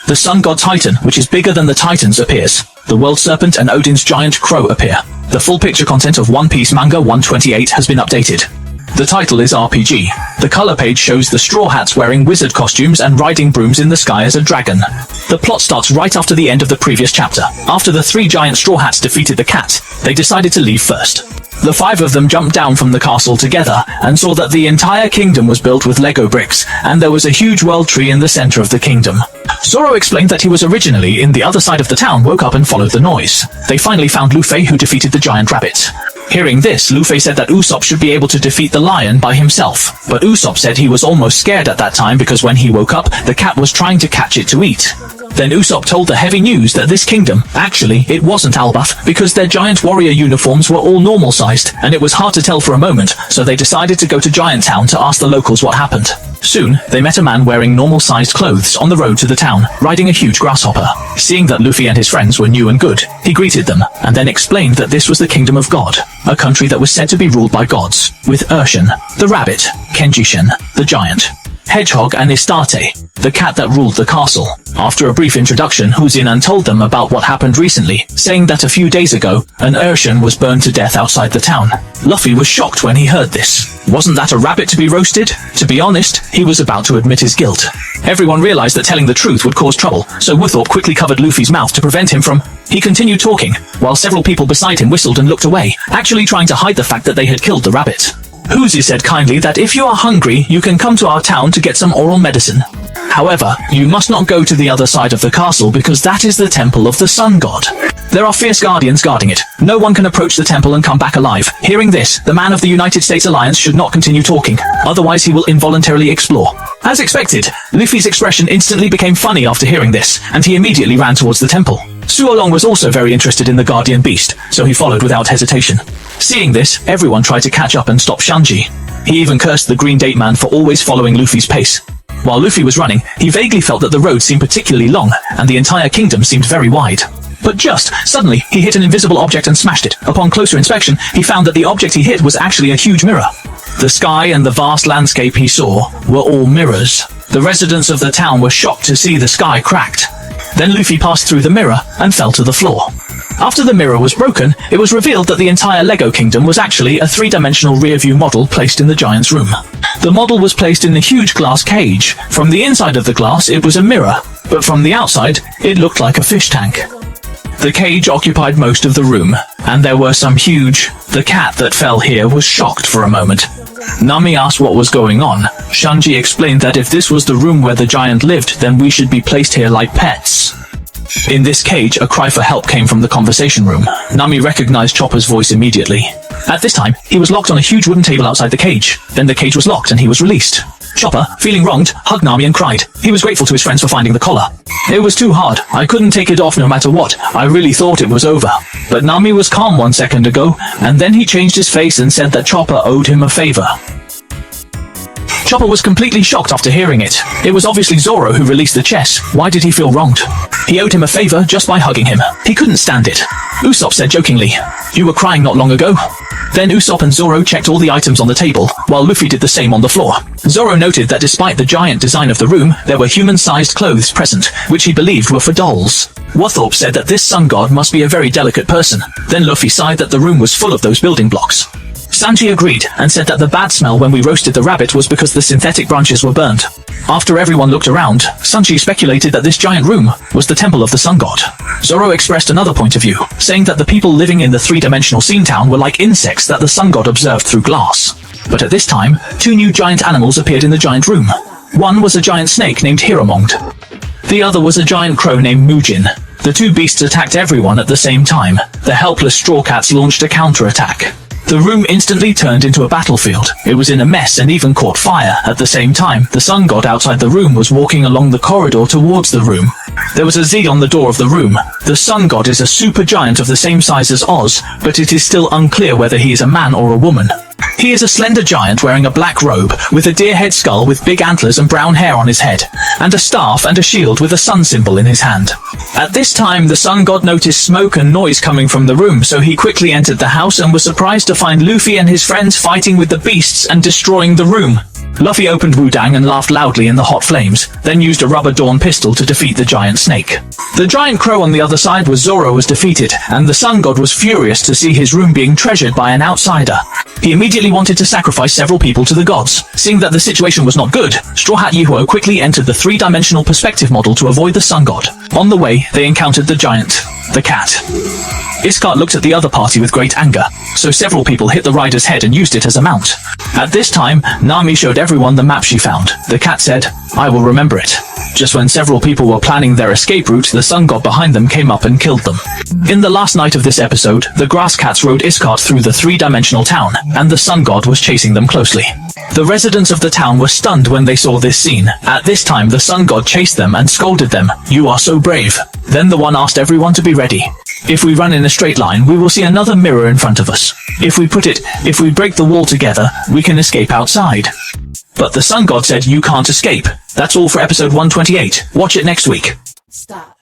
The sun god Titan, which is bigger than the Titans, appears. The world serpent and Odin's giant crow appear. The full picture content of One Piece manga 128 has been updated. The title is RPG. The color page shows the Straw Hats wearing wizard costumes and riding brooms in the sky as a dragon. The plot starts right after the end of the previous chapter. After the 3 giant Straw Hats defeated the cat, they decided to leave first. The 5 of them jumped down from the castle together and saw that the entire kingdom was built with Lego bricks, and there was a huge world tree in the center of the kingdom. Zoro explained that he was originally in the other side of the town, woke up and followed the noise. They finally found Luffy, who defeated the giant rabbit. Hearing this, Luffy said that Usopp should be able to defeat the lion by himself. But Usopp said he was almost scared at that time because when he woke up, the cat was trying to catch it to eat. Then Usopp told the heavy news that this kingdom, actually, it wasn't Albuth, because their giant warrior uniforms were all normal-sized, and it was hard to tell for a moment, so they decided to go to Giant Town to ask the locals what happened. Soon, they met a man wearing normal-sized clothes on the road to the town, riding a huge grasshopper. Seeing that Luffy and his friends were new and good, he greeted them, and then explained that this was the Kingdom of God, a country that was said to be ruled by gods, with Urshan, the rabbit, Kenjishin, the giant, Hedgehog, and Istate, the cat that ruled the castle. After a brief introduction, Huzinan told them about what happened recently, saying that a few days ago, an Urshan was burned to death outside the town. Luffy was shocked when he heard this. Wasn't that a rabbit to be roasted? To be honest, he was about to admit his guilt. Everyone realized that telling the truth would cause trouble, so Wuthorpe quickly covered Luffy's mouth to prevent him from... He continued talking, while several people beside him whistled and looked away, actually trying to hide the fact that they had killed the rabbit. Huzi said kindly that if you are hungry, you can come to our town to get some oral medicine. However, you must not go to the other side of the castle because that is the temple of the sun god. There are fierce guardians guarding it. No one can approach the temple and come back alive. Hearing this, the man of the United States Alliance should not continue talking, otherwise he will involuntarily explore. As expected, Luffy's expression instantly became funny after hearing this, and he immediately ran towards the temple. Suolong was also very interested in the guardian beast, so he followed without hesitation. Seeing this, everyone tried to catch up and stop Shanji. He even cursed the Green Date Man for always following Luffy's pace. While Luffy was running, he vaguely felt that the road seemed particularly long, and the entire kingdom seemed very wide. But suddenly, he hit an invisible object and smashed it. Upon closer inspection, he found that the object he hit was actually a huge mirror. The sky and the vast landscape he saw were all mirrors. The residents of the town were shocked to see the sky cracked. Then Luffy passed through the mirror and fell to the floor. After the mirror was broken, it was revealed that the entire Lego Kingdom was actually a 3-dimensional rear-view model placed in the giant's room. The model was placed in a huge glass cage. From the inside of the glass, it was a mirror, but from the outside, it looked like a fish tank. The cage occupied most of the room, and there were some huge... The cat that fell here was shocked for a moment. Nami asked what was going on. Shanji explained that if this was the room where the giant lived, then we should be placed here like pets. In this cage, a cry for help came from the conversation room. Nami recognized Chopper's voice immediately. At this time, he was locked on a huge wooden table outside the cage. Then the cage was locked and he was released. Chopper, feeling wronged, hugged Nami and cried. He was grateful to his friends for finding the collar. It was too hard. I couldn't take it off no matter what. I really thought it was over. But Nami was calm 1 second ago, and then he changed his face and said that Chopper owed him a favor. Chopper was completely shocked after hearing it. It was obviously Zoro who released the chest. Why did he feel wronged? He owed him a favor just by hugging him. He couldn't stand it. Usopp said jokingly, "You were crying not long ago?" Then Usopp and Zoro checked all the items on the table, while Luffy did the same on the floor. Zoro noted that despite the giant design of the room, there were human-sized clothes present, which he believed were for dolls. Wuthorpe said that this sun god must be a very delicate person. Then Luffy sighed that the room was full of those building blocks. Sanji agreed, and said that the bad smell when we roasted the rabbit was because the synthetic branches were burned. After everyone looked around, Sanji speculated that this giant room was the temple of the sun god. Zoro expressed another point of view, saying that the people living in the 3-dimensional scene town were like insects that the sun god observed through glass. But at this time, 2 new giant animals appeared in the giant room. One was a giant snake named Hiramongd. The other was a giant crow named Mujin. The 2 beasts attacked everyone at the same time. The helpless Straw Cats launched a counterattack. The room instantly turned into a battlefield. It was in a mess and even caught fire. At the same time, the sun god outside the room was walking along the corridor towards the room. There was a Z on the door of the room. The sun god is a super giant of the same size as Oz, but it is still unclear whether he is a man or a woman. He is a slender giant wearing a black robe, with a deer head skull with big antlers and brown hair on his head, and a staff and a shield with a sun symbol in his hand. At this time, the sun god noticed smoke and noise coming from the room, so he quickly entered the house and was surprised to find Luffy and his friends fighting with the beasts and destroying the room. Luffy opened Wudang and laughed loudly in the hot flames, then used a rubber dawn pistol to defeat the giant snake. The giant crow on the other side was Zoro was defeated, and the sun god was furious to see his room being treasured by an outsider. He immediately wanted to sacrifice several people to the gods. Seeing that the situation was not good, Straw Hat Yuho quickly entered the three-dimensional perspective model to avoid the sun god. On the way, they encountered the giant, the cat. Iskart looked at the other party with great anger, so several people hit the rider's head and used it as a mount. At this time, Nami showed everyone the map she found. The cat said, "I will remember it." Just when several people were planning their escape route, the sun god behind them came up and killed them. In the last night of this episode, the grass cats rode Iskart through the three-dimensional town, and the sun god was chasing them closely. The residents of the town were stunned when they saw this scene. At this time, the sun god chased them and scolded them, "You are so brave." Then the one asked everyone to be ready. If we run in a straight line, we will see another mirror in front of us. If we break the wall together, we can escape outside. But the sun god said you can't escape. That's all for episode 128. Watch it next week. Stop.